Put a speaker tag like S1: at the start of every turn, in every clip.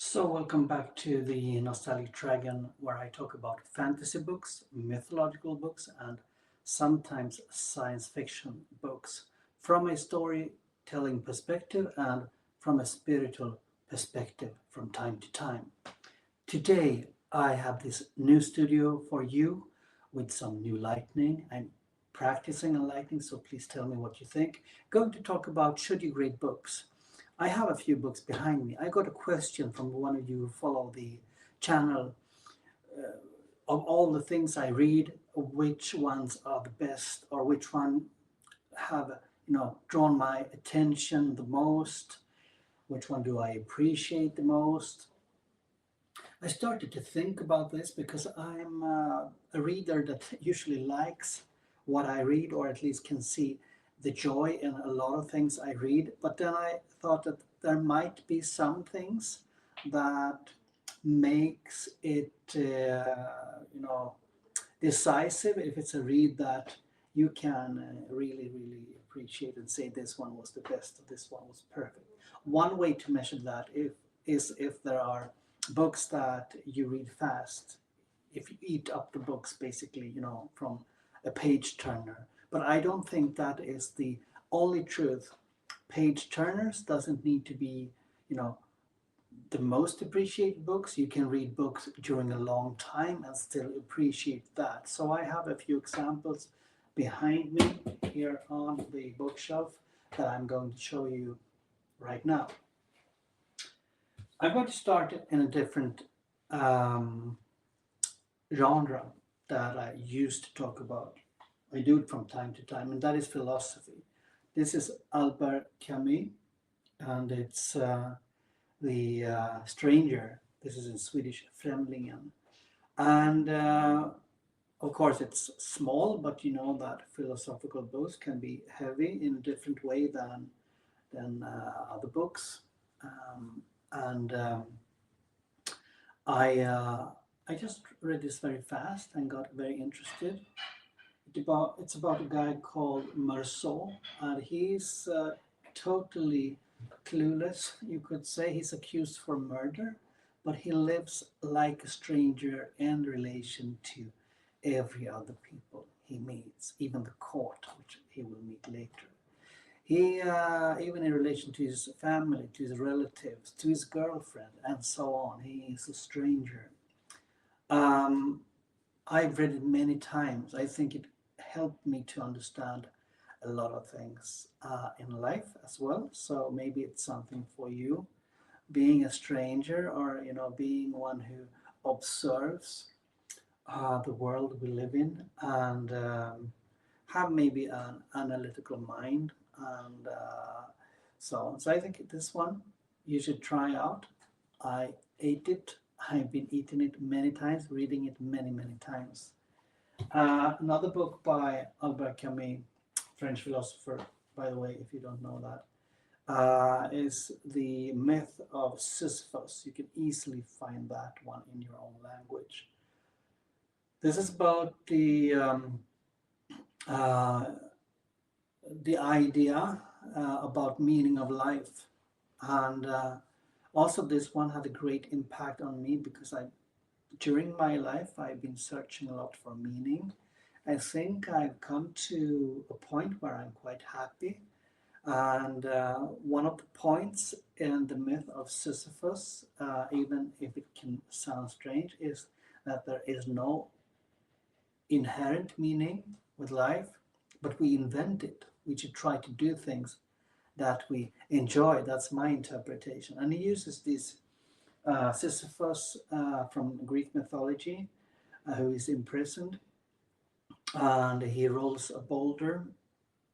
S1: So, welcome back to the Nostalgic Dragon, where I talk about fantasy books, mythological books, and sometimes science fiction books from a storytelling perspective and from a spiritual perspective from time to time. Today, I have this new studio for you with some new lighting. I'm practicing on lighting, so please tell me what you think. Going to talk about should you grade books. I have a few books behind me. I got a question from one of you who follow the channel. Of all the things I read, which ones are the best, or which one have drawn my attention the most? Which one do I appreciate the most? I started to think about this because I'm a reader that usually likes what I read, or at least can see the joy in a lot of things I read. But then I thought that there might be some things that makes it, decisive if it's a read that you can really, really appreciate and say this one was the best, or this one was perfect. One way to measure that is if there are books that you read fast, if you eat up the books basically, from a page turner. But I don't think that is the only truth. Page turners doesn't need to be, you know, the most appreciated books. You can read books during a long time and still appreciate that. So I have a few examples behind me here on the bookshelf that I'm going to show you right now. I'm going to start in a different um, genre that I used to talk about. I do it from time to time, and that is philosophy. This is Albert Camus, and it's The Stranger. This is in Swedish, Främlingen. And of course, it's small, but you know that philosophical books can be heavy in a different way than other books. And I I just read this very fast and got very interested. It's about a guy called Marceau, and he's totally clueless. You could say he's accused for murder, but he lives like a stranger in relation to every other people he meets, even the court, which he will meet later. He, even in relation to his family, to his relatives, to his girlfriend, and so on, he is a stranger. Um, I've read it many times. I think it helped me to understand a lot of things in life as well. So maybe it's something for you. Being a stranger, or being one who observes the world we live in, and have maybe an analytical mind, and so on. So I think this one you should try out. I ate it. I've been eating it many times, reading it many, many times. Another book by Albert Camus, French philosopher, by the way, if you don't know that, is The Myth of Sisyphus. You can easily find that one in your own language. This is about uh, the idea about meaning of life, and also this one had a great impact on me because during my life I've been searching a lot for meaning. I think I've come to a point where I'm quite happy. And one of the points in the myth of Sisyphus, even if it can sound strange, is that there is no inherent meaning with life, but we invent it. We should try to do things that we enjoy. That's my interpretation. And he uses this Sisyphus from Greek mythology, who is imprisoned, and he rolls a boulder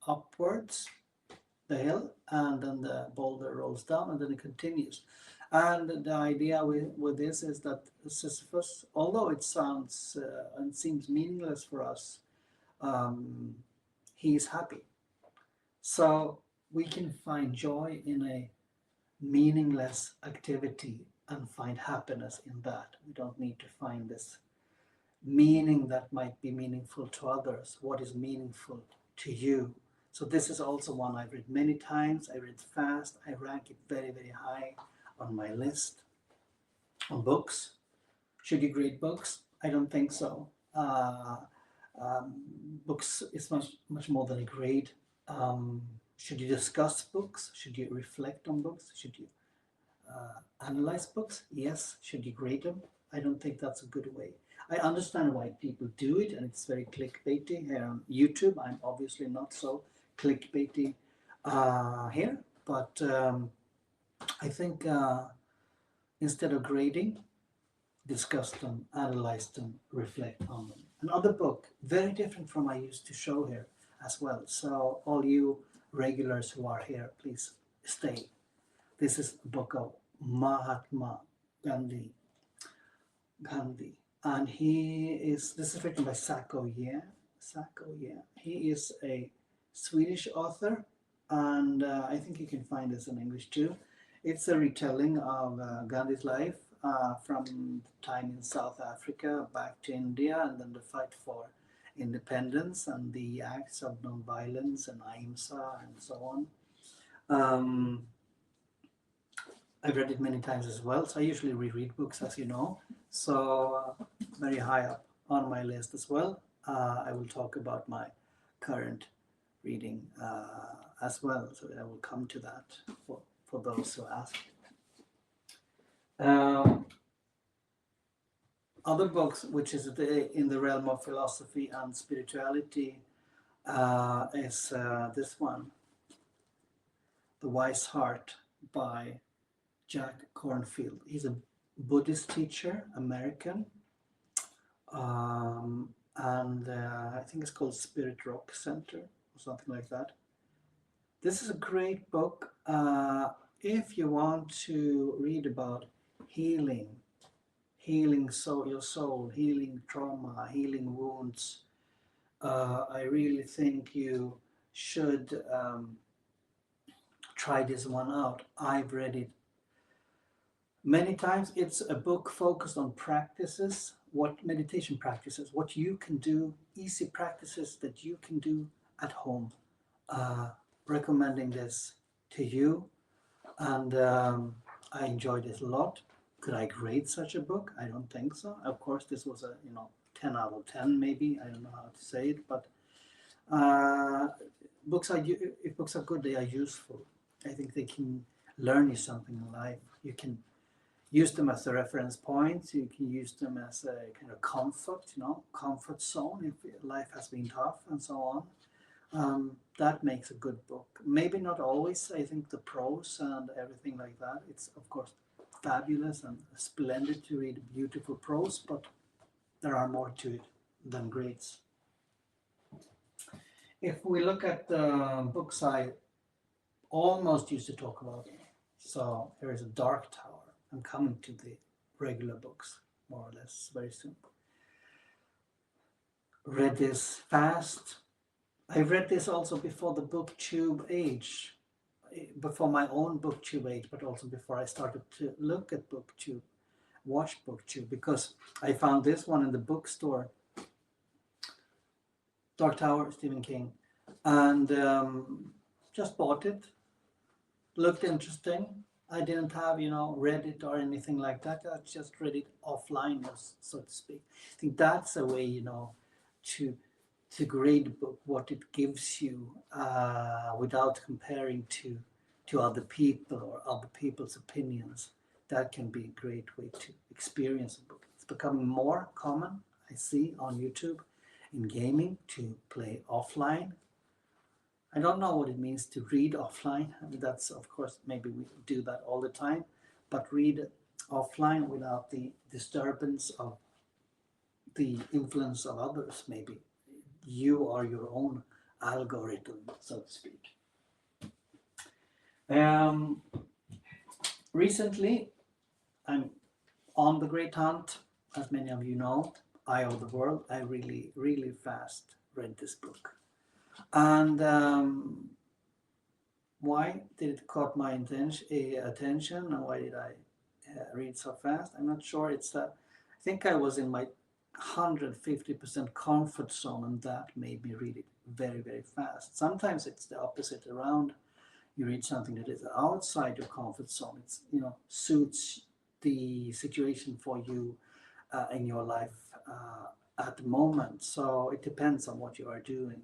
S1: upwards the hill, and then the boulder rolls down, and then it continues. And the idea with this is that Sisyphus, although it sounds and seems meaningless for us, um, he is happy. So we can find joy in a meaningless activity and find happiness in that. We don't need to find this meaning that might be meaningful to others. What is meaningful to you? So this is also one I've read many times. I read fast. I rank it very, very high on my list. on books. Should you grade books? I don't think so. Um, Books is much more than a grade. Should you discuss books? Should you reflect on books? Should you analyze books? Yes. Should you grade them? I don't think that's a good way. I understand why people do it, and it's very clickbaity here on YouTube. I'm obviously not so clickbaity here, but I think instead of grading, discuss them, analyze them, reflect on them. Another book, very different from I used to show here as well. So all you regulars who are here, please stay. This is a book of Mahatma Gandhi. Gandhi. And this is written by Sacco Ye. Sacco Ye. He is a Swedish author, and I think you can find this in English too. It's a retelling of Gandhi's life from the time in South Africa back to India, and then the fight for independence and the acts of non-violence and ahimsa and so on. I've read it many times as well, so I usually reread books, as you know. So very high up on my list as well. I will talk about my current reading as well, so I will come to that for those who ask. Other books, which is in the realm of philosophy and spirituality, is this one, The Wise Heart by Jack Kornfield. He's a Buddhist teacher, American, and I think it's called Spirit Rock Center or something like that. This is a great book if you want to read about healing your soul, healing trauma, healing wounds. I really think you should try this one out. I've read it many times. It's a book focused on practices, what meditation practices, what you can do, easy practices that you can do at home. Recommending this to you, and I enjoyed it a lot. Could I grade such a book? I don't think so. Of course, this was a 10 out of 10 maybe. I don't know how to say it, but if books are good, they are useful. I think they can learn you something in life. You can use them as a reference point. You can use them as a kind of comfort zone if life has been tough and so on. That makes a good book. Maybe not always. I think the prose and everything like that, it's of course fabulous and splendid to read beautiful prose, but there are more to it than grades. If we look at the books I almost used to talk about, so there is a Dark Tower. I'm coming to the regular books more or less very soon. Read this fast. I read this also before the BookTube age, before my own BookTube age, but also before I started to look at BookTube, watch BookTube, because I found this one in the bookstore, Dark Tower, Stephen King, and just bought it. Looked interesting. I didn't have, read it or anything like that. I just read it offline, so to speak. I think that's a way, to grade a book, what it gives you without comparing to other people or other people's opinions. That can be a great way to experience a book. It's becoming more common, I see, on YouTube in gaming to play offline. I don't know what it means to read offline. I mean, that's, of course, maybe we do that all the time, but read offline without the disturbance of the influence of others, maybe. You are your own algorithm, so to speak. Recently, I'm on the great hunt, as many of you know, Eye of the World. I really, really fast read this book. And why did it caught my attention, and why did I read so fast? I'm not sure. I think I was in my 150% comfort zone, and that made me read it very, very fast. Sometimes it's the opposite around. You read something that is outside your comfort zone. It's suits the situation for you in your life at the moment. So it depends on what you are doing.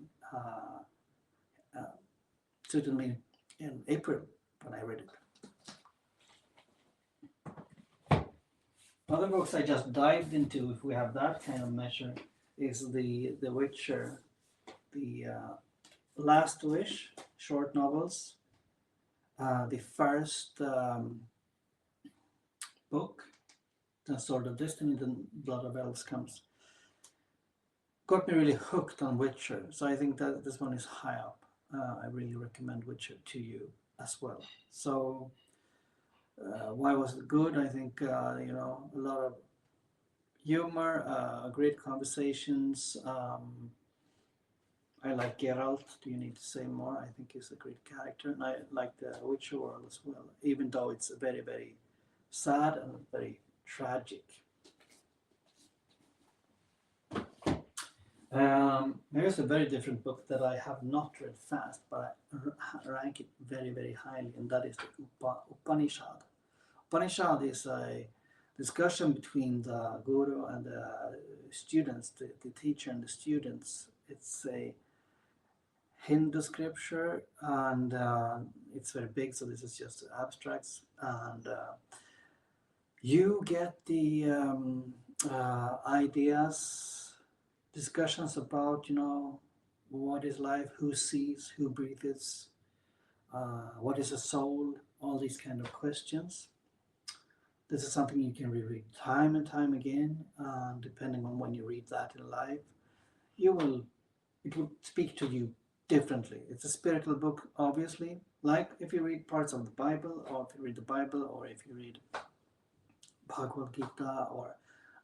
S1: Certainly in April when I read it. Other books I just dived into, if we have that kind of measure, is the Witcher, the Last Wish short novels, the first book, The Sword of Destiny, The Blood of Elves comes. Got me really hooked on Witcher, so I think that this one is high up. I really recommend Witcher to you as well. So why was it good? I think a lot of humor, great conversations. I like Geralt. Do you need to say more? I think he's a great character, and I like the Witcher world as well, even though it's very, very sad and very tragic. Here's a very different book that I have not read fast, but I rank it very, very highly, and that is the Upanishad. Upanishad is a discussion between the guru and the students, the teacher and the students. It's a Hindu scripture, and it's very big, so this is just abstracts, and you get the ideas, discussions about what is life, who sees, who breathes, what is a soul, all these kind of questions. This is something you can reread time and time again, depending on when you read that in life. It will speak to you differently. It's a spiritual book, obviously, like if you read parts of the Bible, or if you read the Bible, or if you read Bhagavad Gita or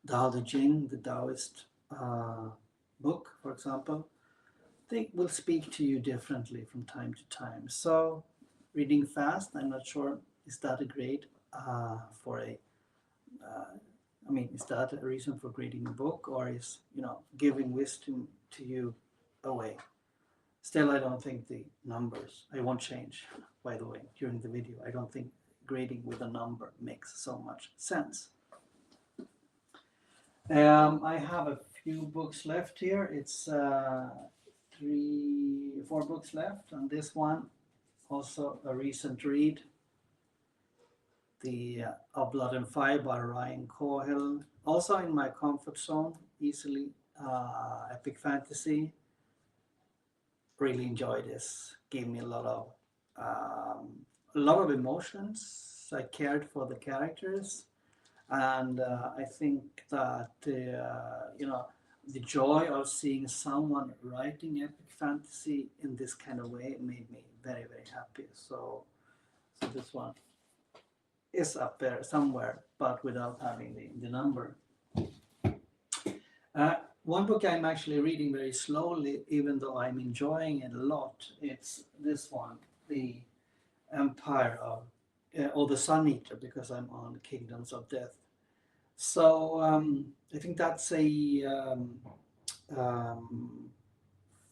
S1: Tao Te Ching, the Taoist book, for example. They will speak to you differently from time to time. So reading fast, I'm not sure, is that a grade for a, is that a reason for grading a book, or is, giving wisdom to you away? Still, I don't think the numbers, I won't change, by the way, during the video. I don't think grading with a number makes so much sense. I have a few books left here. It's 4 books left, and this one, also a recent read, the Of Blood and Fire by Ryan Cohill. Also in my comfort zone, easily epic fantasy. Really enjoy this. Gave me a lot of emotions. I cared for the characters, and I think that the joy of seeing someone writing epic fantasy in this kind of way made me very, very happy. So this one is up there somewhere, but without having the number. One book I'm actually reading very slowly, even though I'm enjoying it a lot, it's this one, The Empire of, or The Sun Eater, because I'm on Kingdoms of Death. So I think that's a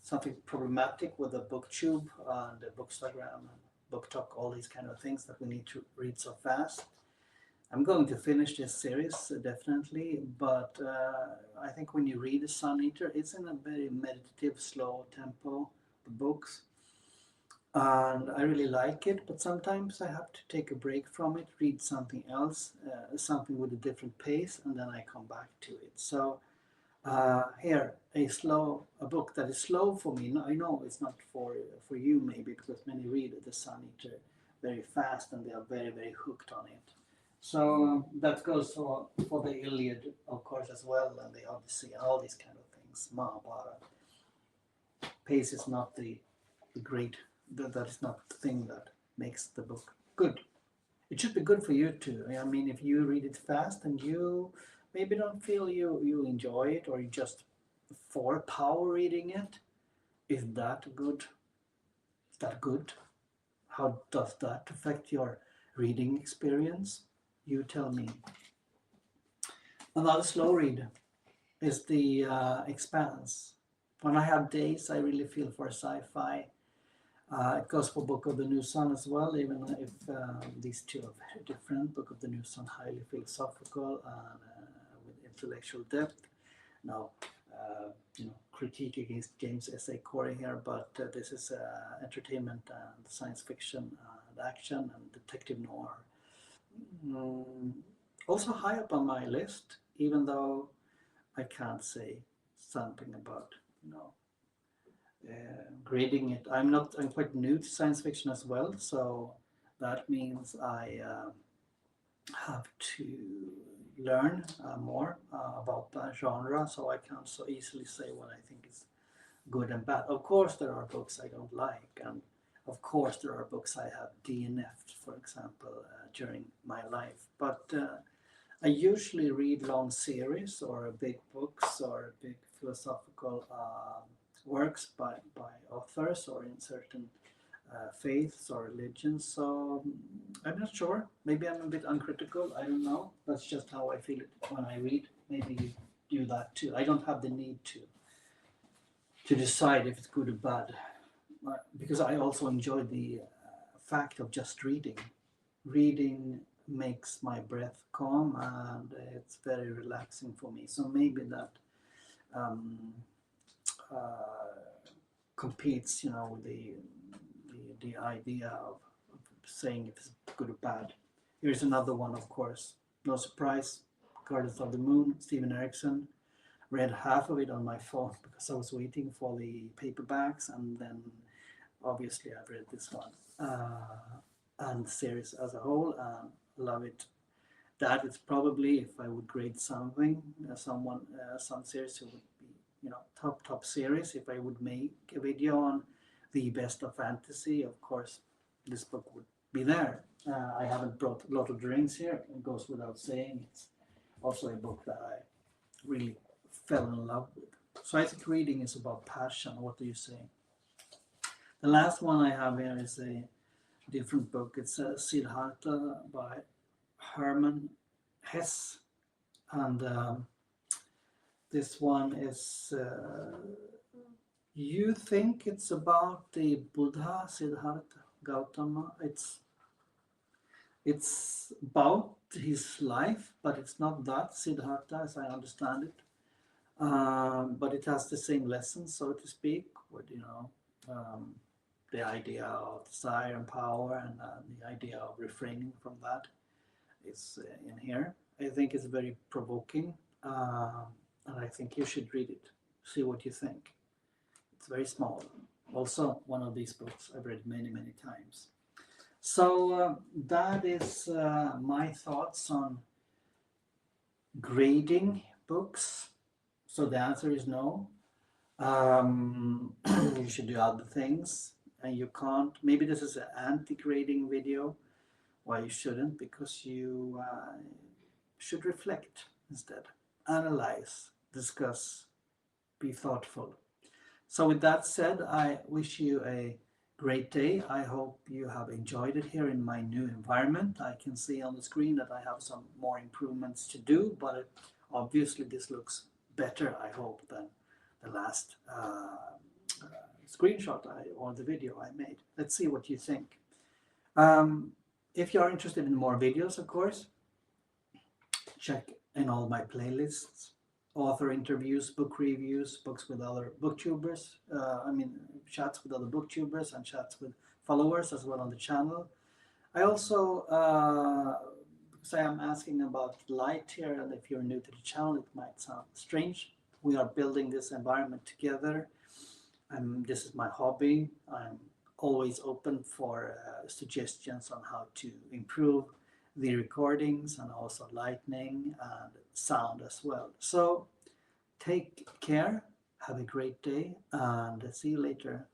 S1: something problematic with the BookTube and the Bookstagram and BookTok, all these kind of things that we need to read so fast. I'm going to finish this series, definitely, but I think when you read The Sun Eater, it's in a very meditative, slow tempo, the books, and I really like it, but sometimes I have to take a break from it, read something else, something with a different pace, and then I come back to it. So here, a book that is slow for me. I know it's not for you maybe, because many read The Sun Eater very fast and they are very, very hooked on it. So that goes for the Iliad, of course, as well, and the Odyssey, and all these kind of things. Mahabharata. Pace is not the great, that is not the thing that makes the book good. It should be good for you too. I mean, if you read it fast and you maybe don't feel you enjoy it, or you just for power reading it, is that good? Is that good? How does that affect your reading experience? You tell me. Another slow read is The Expanse. When I have days I really feel for sci-fi, It goes for Book of the New Sun as well, even if these two are very different. Book of the New Sun, highly philosophical and with intellectual depth. Now, critique against James S.A. Corey here, but this is entertainment and science fiction and action and detective noir. Also high up on my list, even though I can't say something about, grading it. I'm quite new to science fiction as well, so that means I have to learn more about that genre, so I can't so easily say what I think is good and bad. Of course, there are books I don't like, and of course, there are books I have DNF'd, for example, during my life. But I usually read long series or big books or big philosophical works by authors or in certain faiths or religions. So I'm not sure. Maybe I'm a bit uncritical. I don't know. That's just how I feel it when I read. Maybe you do that too. I don't have the need to decide if it's good or bad, because I also enjoy the fact of just reading. Reading makes my breath calm and it's very relaxing for me. So maybe that competes, with the idea of saying if it's good or bad. Here's another one, of course. No surprise. Guardians of the Moon, Steven Erikson. Read half of it on my phone because I was waiting for the paperbacks, and then obviously I've read this one and the series as a whole, and love it. That is probably, if I would grade something, some series, it would be, top series. If I would make a video on the best of fantasy, of course, this book would be there. I haven't brought Lord of the Rings here. It goes without saying. It's also a book that I really fell in love with. So I think reading is about passion. What do you say? The last one I have here is a different book. It's Siddhartha by Hermann Hesse, and this one is, you think it's about the Buddha Siddhartha Gautama. It's about his life, but it's not that Siddhartha as I understand it. But it has the same lessons, so to speak, with the idea of desire and power, and the idea of refraining from that is in here. I think it's very provoking, and I think you should read it. See what you think. It's very small. Also, one of these books I've read many, many times. So that is my thoughts on grading books. So the answer is no. You should do other things, and you can't. Maybe this is an anti-grading video. Why you shouldn't? Because you should reflect instead, analyze, discuss, be thoughtful. So with that said, I wish you a great day. I hope you have enjoyed it here in my new environment. I can see on the screen that I have some more improvements to do, but obviously this looks better, I hope, than the last screenshot or the video I made. Let's see what you think. If you are interested in more videos, of course, check in all my playlists, author interviews, book reviews, books with other booktubers, chats with other booktubers and chats with followers as well on the channel. I also, because I am asking about light here, and if you're new to the channel, it might sound strange. We are building this environment together. This is my hobby. I'm always open for suggestions on how to improve the recordings, and also lighting and sound as well. So take care, have a great day, and see you later.